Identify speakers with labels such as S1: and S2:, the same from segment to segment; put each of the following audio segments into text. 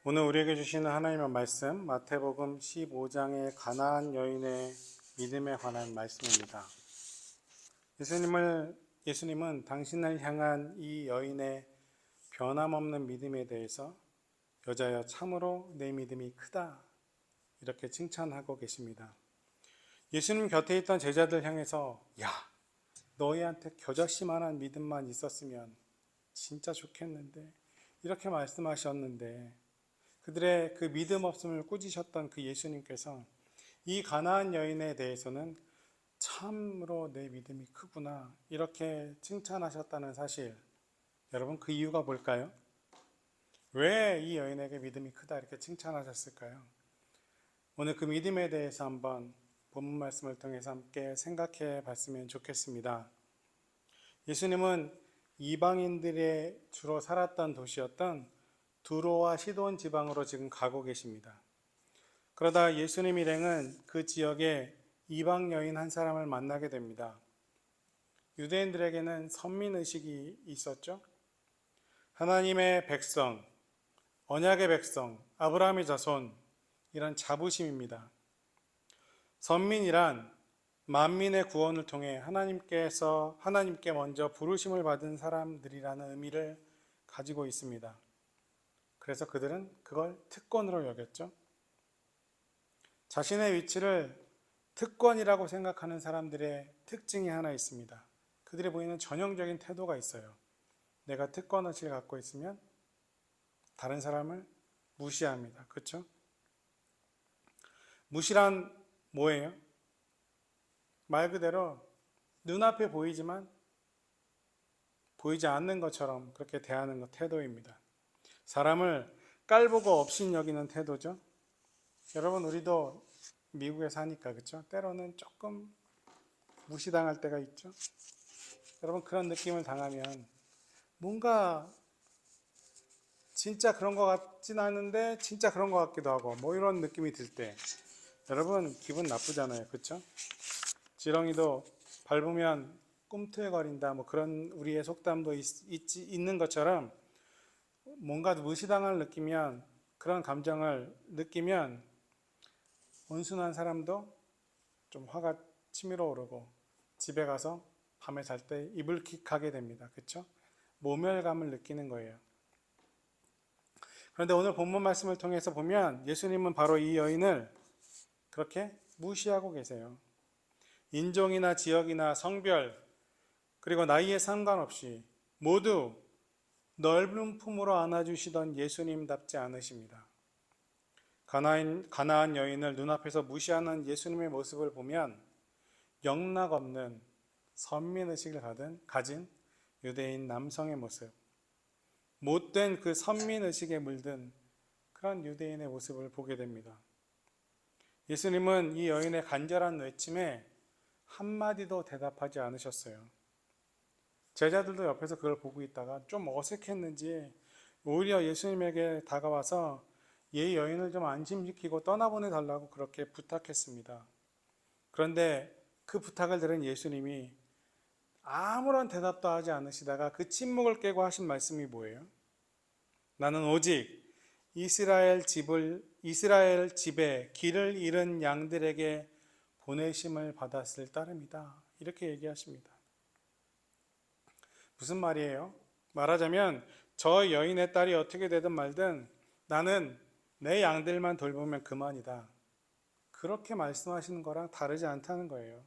S1: 오늘 우리에게 주시는 하나님의 말씀, 마태복음 15장의 가나안 여인의 믿음에 관한 말씀입니다. 예수님은 당신을 향한 이 여인의 변함없는 믿음에 대해서 여자여 참으로 내 믿음이 크다 이렇게 칭찬하고 계십니다. 예수님 곁에 있던 제자들 향해서 야, 너희한테 겨자씨만한 믿음만 있었으면 진짜 좋겠는데 이렇게 말씀하셨는데 그들의 그 믿음 없음을 꾸짖으셨던 그 예수님께서 이 가나안 여인에 대해서는 참으로 내 믿음이 크구나 이렇게 칭찬하셨다는 사실, 여러분 그 이유가 뭘까요? 왜 이 여인에게 믿음이 크다 이렇게 칭찬하셨을까요? 오늘 그 믿음에 대해서 한번 본문 말씀을 통해서 함께 생각해 봤으면 좋겠습니다. 예수님은 이방인들의 주로 살았던 도시였던 두로와 시돈 지방으로 지금 가고 계십니다. 그러다 예수님 일행은 그 지역에 이방 여인 한 사람을 만나게 됩니다. 유대인들에게는 선민의식이 있었죠. 하나님의 백성, 언약의 백성, 아브라함의 자손, 이런 자부심입니다. 선민이란 만민의 구원을 통해 하나님께 먼저 부르심을 받은 사람들이라는 의미를 가지고 있습니다. 그래서 그들은 그걸 특권으로 여겼죠. 자신의 위치를 특권이라고 생각하는 사람들의 특징이 하나 있습니다. 그들이 보이는 전형적인 태도가 있어요. 내가 특권의식을 갖고 있으면 다른 사람을 무시합니다. 그렇죠? 무시란 뭐예요? 말 그대로 눈앞에 보이지만 보이지 않는 것처럼 그렇게 대하는 것, 태도입니다. 사람을 깔보고 업신 여기는 태도죠. 여러분 우리도 미국에 사니까 그렇죠? 때로는 조금 무시당할 때가 있죠. 여러분 그런 느낌을 당하면 뭔가 진짜 그런 것 같진 않은데 진짜 그런 것 같기도 하고 뭐 이런 느낌이 들 때 여러분 기분 나쁘잖아요. 그렇죠? 지렁이도 밟으면 꿈틀거린다 뭐 그런 우리의 속담도 있는 것처럼 뭔가 무시당할 느끼면, 그런 감정을 느끼면 온순한 사람도 좀 화가 치밀어 오르고 집에 가서 밤에 잘 때 이불킥하게 됩니다. 그렇죠? 모멸감을 느끼는 거예요. 그런데 오늘 본문 말씀을 통해서 보면 예수님은 바로 이 여인을 그렇게 무시하고 계세요. 인종이나 지역이나 성별 그리고 나이에 상관없이 모두 넓은 품으로 안아주시던 예수님답지 않으십니다. 가나안 여인을 눈앞에서 무시하는 예수님의 모습을 보면 영락없는 선민의식을 가진 유대인 남성의 모습, 못된 그 선민의식에 물든 그런 유대인의 모습을 보게 됩니다. 예수님은 이 여인의 간절한 외침에 한마디도 대답하지 않으셨어요. 제자들도 옆에서 그걸 보고 있다가 좀 어색했는지 오히려 예수님에게 다가와서 이 여인을 좀 안심시키고 떠나보내달라고 그렇게 부탁했습니다. 그런데 그 부탁을 들은 예수님이 아무런 대답도 하지 않으시다가 그 침묵을 깨고 하신 말씀이 뭐예요? 나는 오직 이스라엘 집에 길을 잃은 양들에게 보내심을 받았을 따름이다. 이렇게 얘기하십니다. 무슨 말이에요? 말하자면 저 여인의 딸이 어떻게 되든 말든 나는 내 양들만 돌보면 그만이다. 그렇게 말씀하시는 거랑 다르지 않다는 거예요.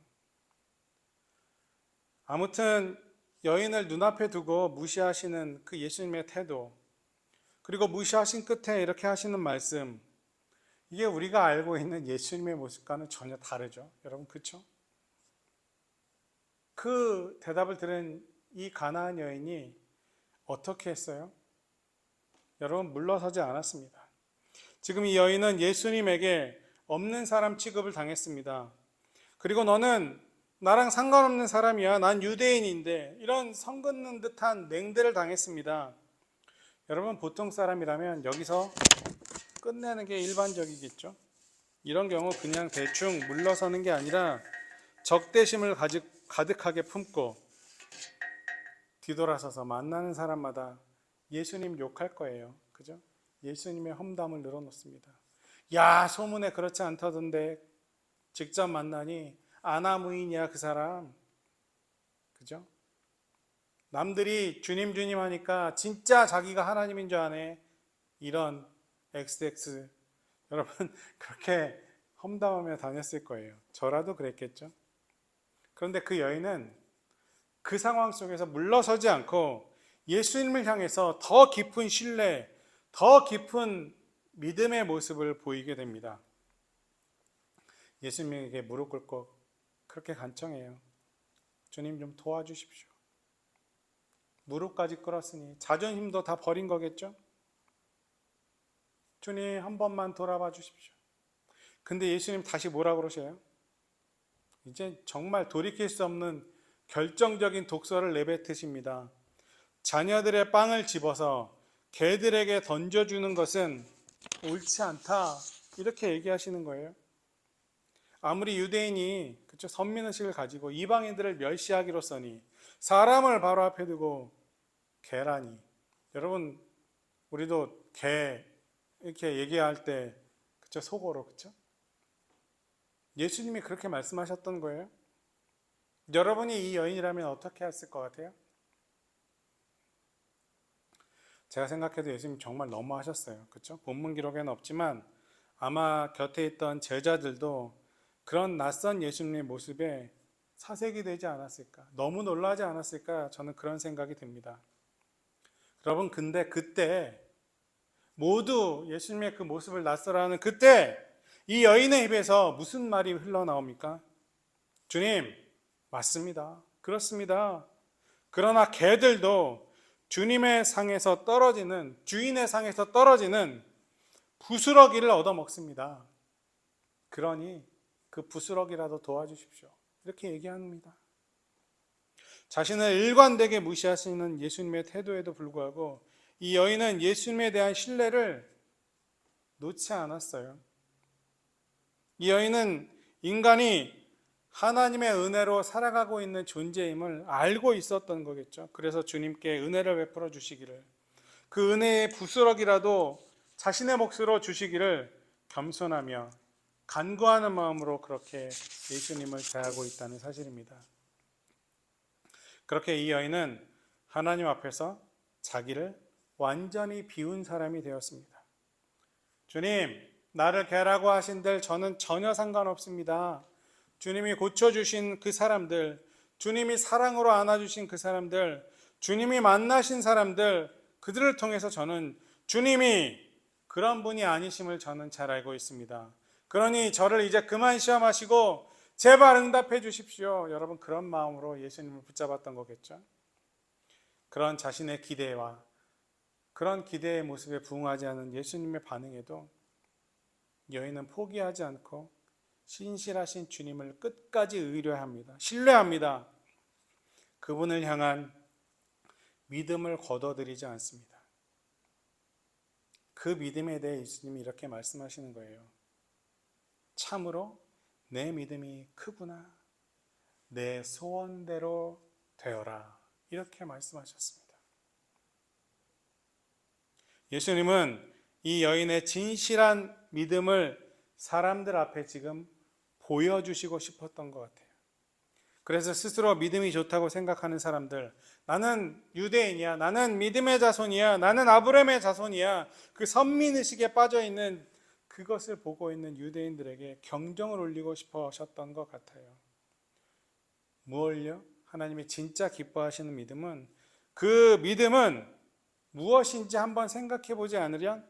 S1: 아무튼 여인을 눈앞에 두고 무시하시는 그 예수님의 태도, 그리고 무시하신 끝에 이렇게 하시는 말씀, 이게 우리가 알고 있는 예수님의 모습과는 전혀 다르죠. 여러분 그렇죠? 그 대답을 들은 이 가나안 여인이 어떻게 했어요? 여러분 물러서지 않았습니다. 지금 이 여인은 예수님에게 없는 사람 취급을 당했습니다. 그리고 너는 나랑 상관없는 사람이야. 난 유대인인데 이런 선 긋는 듯한 냉대를 당했습니다. 여러분 보통 사람이라면 여기서 끝내는 게 일반적이겠죠. 이런 경우 그냥 대충 물러서는 게 아니라 적대심을 가득하게 품고 뒤돌아서서 만나는 사람마다 예수님 욕할 거예요. 그죠? 예수님의 험담을 늘어놓습니다. 야, 소문에 그렇지 않다던데 직접 만나니 아나무인이야 그 사람. 그죠? 남들이 주님 주님 하니까 진짜 자기가 하나님인 줄 아네. 이런 XX. 여러분 그렇게 험담하며 다녔을 거예요. 저라도 그랬겠죠. 그런데 그 여인은 그 상황 속에서 물러서지 않고 예수님을 향해서 더 깊은 신뢰, 더 깊은 믿음의 모습을 보이게 됩니다. 예수님에게 무릎 꿇고 그렇게 간청해요. 주님 좀 도와주십시오. 무릎까지 꿇었으니 자존심도 다 버린 거겠죠? 주님 한 번만 돌아봐 주십시오. 근데 예수님 다시 뭐라 그러셔요? 이제 정말 돌이킬 수 없는 결정적인 독설을 내뱉으십니다. 자녀들의 빵을 집어서 개들에게 던져주는 것은 옳지 않다. 이렇게 얘기하시는 거예요. 아무리 유대인이 그쵸, 선민의식을 가지고 이방인들을 멸시하기로써니 사람을 바로 앞에 두고 개라니. 여러분 우리도 개 이렇게 얘기할 때 그쵸, 속어로 그쵸? 예수님이 그렇게 말씀하셨던 거예요. 여러분이 이 여인이라면 어떻게 했을 것 같아요? 제가 생각해도 예수님 정말 너무하셨어요. 그렇죠? 본문 기록에는 없지만 아마 곁에 있던 제자들도 그런 낯선 예수님의 모습에 사색이 되지 않았을까? 너무 놀라지 않았을까? 저는 그런 생각이 듭니다. 여러분 근데 그때 모두 예수님의 그 모습을 낯설어하는 그때 이 여인의 입에서 무슨 말이 흘러나옵니까? 주님, 맞습니다. 그렇습니다. 그러나 개들도 주님의 상에서 떨어지는, 주인의 상에서 떨어지는 부스러기를 얻어먹습니다. 그러니 그 부스러기라도 도와주십시오. 이렇게 얘기합니다. 자신을 일관되게 무시하시는 예수님의 태도에도 불구하고 이 여인은 예수님에 대한 신뢰를 놓지 않았어요. 이 여인은 인간이 하나님의 은혜로 살아가고 있는 존재임을 알고 있었던 거겠죠. 그래서 주님께 은혜를 베풀어 주시기를, 그 은혜의 부스러기라도 자신의 몫으로 주시기를 겸손하며 간구하는 마음으로 그렇게 예수님을 대하고 있다는 사실입니다. 그렇게 이 여인은 하나님 앞에서 자기를 완전히 비운 사람이 되었습니다. 주님, 나를 개라고 하신들 저는 전혀 상관없습니다. 주님이 고쳐주신 그 사람들, 주님이 사랑으로 안아주신 그 사람들, 주님이 만나신 사람들, 그들을 통해서 저는 주님이 그런 분이 아니심을 저는 잘 알고 있습니다. 그러니 저를 이제 그만 시험하시고 제발 응답해 주십시오. 여러분 그런 마음으로 예수님을 붙잡았던 거겠죠. 그런 자신의 기대와 그런 기대의 모습에 부응하지 않은 예수님의 반응에도 여인은 포기하지 않고 신실하신 주님을 끝까지 의뢰합니다. 신뢰합니다. 그분을 향한 믿음을 거둬들이지 않습니다. 그 믿음에 대해 예수님이 이렇게 말씀하시는 거예요. 참으로 내 믿음이 크구나. 내 소원대로 되어라. 이렇게 말씀하셨습니다. 예수님은 이 여인의 진실한 믿음을 사람들 앞에 지금 보여주시고 싶었던 것 같아요. 그래서 스스로 믿음이 좋다고 생각하는 사람들, 나는 유대인이야, 나는 믿음의 자손이야, 나는 아브라함의 자손이야, 그 선민의식에 빠져있는 그것을 보고 있는 유대인들에게 경종을 울리고 싶어 하셨던 것 같아요. 무엇을요? 하나님이 진짜 기뻐하시는 믿음은, 그 믿음은 무엇인지 한번 생각해 보지 않으련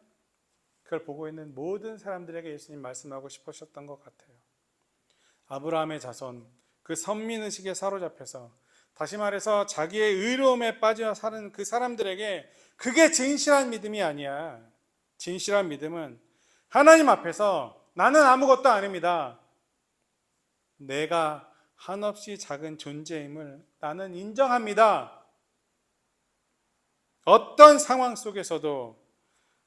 S1: 그걸 보고 있는 모든 사람들에게 예수님 말씀하고 싶으셨던 것 같아요. 아브라함의 자손, 그 선민의식에 사로잡혀서 다시 말해서 자기의 의로움에 빠져 사는 그 사람들에게 그게 진실한 믿음이 아니야. 진실한 믿음은 하나님 앞에서 나는 아무것도 아닙니다. 내가 한없이 작은 존재임을 나는 인정합니다. 어떤 상황 속에서도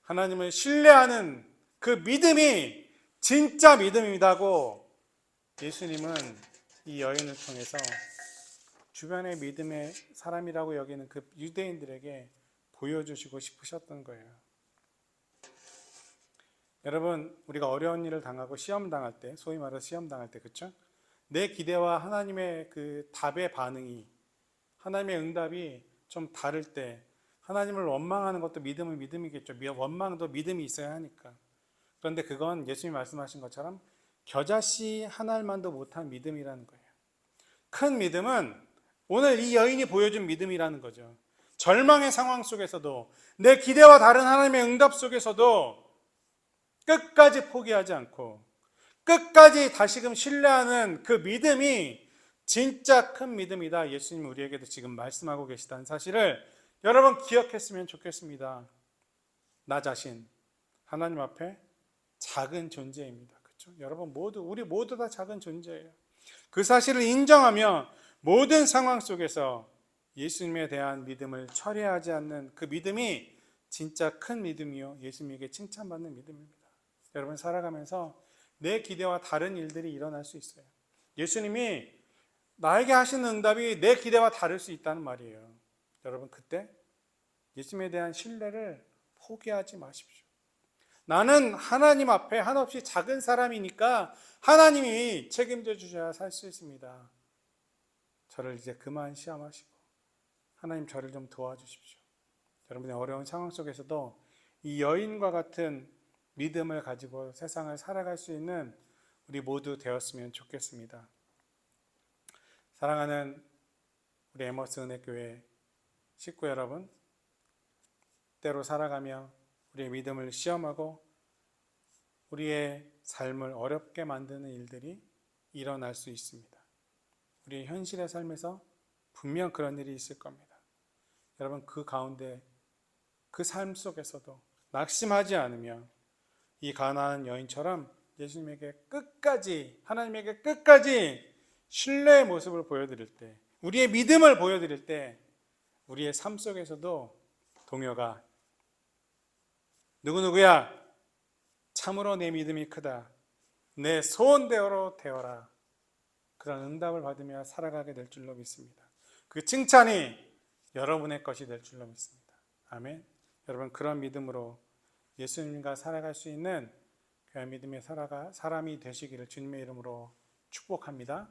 S1: 하나님을 신뢰하는 그 믿음이 진짜 믿음이다고 예수님은 이 여인을 통해서 주변의 믿음의 사람이라고 여기는 그 유대인들에게 보여주시고 싶으셨던 거예요. 여러분, 우리가 어려운 일을 당하고 시험 당할 때, 소위 말해서 시험 당할 때, 그렇죠? 내 기대와 하나님의 그 답의 반응이, 하나님의 응답이 좀 다를 때, 하나님을 원망하는 것도 믿음이겠죠. 원망도 믿음이 있어야 하니까. 그런데 그건 예수님이 말씀하신 것처럼 겨자씨 한 알만도 못한 믿음이라는 거예요. 큰 믿음은 오늘 이 여인이 보여준 믿음이라는 거죠. 절망의 상황 속에서도, 내 기대와 다른 하나님의 응답 속에서도 끝까지 포기하지 않고 끝까지 다시금 신뢰하는 그 믿음이 진짜 큰 믿음이다. 예수님 우리에게도 지금 말씀하고 계시다는 사실을 여러분 기억했으면 좋겠습니다. 나 자신 하나님 앞에 작은 존재입니다. 그렇죠? 여러분 우리 모두 다 작은 존재예요. 그 사실을 인정하며 모든 상황 속에서 예수님에 대한 믿음을 철회하지 않는 그 믿음이 진짜 큰 믿음이요, 예수님에게 칭찬받는 믿음입니다. 여러분 살아가면서 내 기대와 다른 일들이 일어날 수 있어요. 예수님이 나에게 하시는 응답이 내 기대와 다를 수 있다는 말이에요. 여러분 그때 예수님에 대한 신뢰를 포기하지 마십시오. 나는 하나님 앞에 한없이 작은 사람이니까 하나님이 책임져 주셔야 살 수 있습니다. 저를 이제 그만 시험하시고 하나님 저를 좀 도와주십시오. 여러분의 어려운 상황 속에서도 이 여인과 같은 믿음을 가지고 세상을 살아갈 수 있는 우리 모두 되었으면 좋겠습니다. 사랑하는 우리 에머스 은혜교회 식구 여러분, 때로 살아가며 우리의 믿음을 시험하고 우리의 삶을 어렵게 만드는 일들이 일어날 수 있습니다. 우리의 현실의 삶에서 분명 그런 일이 있을 겁니다. 여러분 그 가운데 그 삶 속에서도 낙심하지 않으며 이 가나안 여인처럼 예수님에게 끝까지, 하나님에게 끝까지 신뢰의 모습을 보여드릴 때, 우리의 믿음을 보여드릴 때 우리의 삶 속에서도 동요가 누구누구야 참으로 내 믿음이 크다, 내 소원대로 되어라, 그런 응답을 받으며 살아가게 될 줄로 믿습니다. 그 칭찬이 여러분의 것이 될 줄로 믿습니다. 아멘. 여러분 그런 믿음으로 예수님과 살아갈 수 있는 그 믿음의 사람이 되시기를 주님의 이름으로 축복합니다.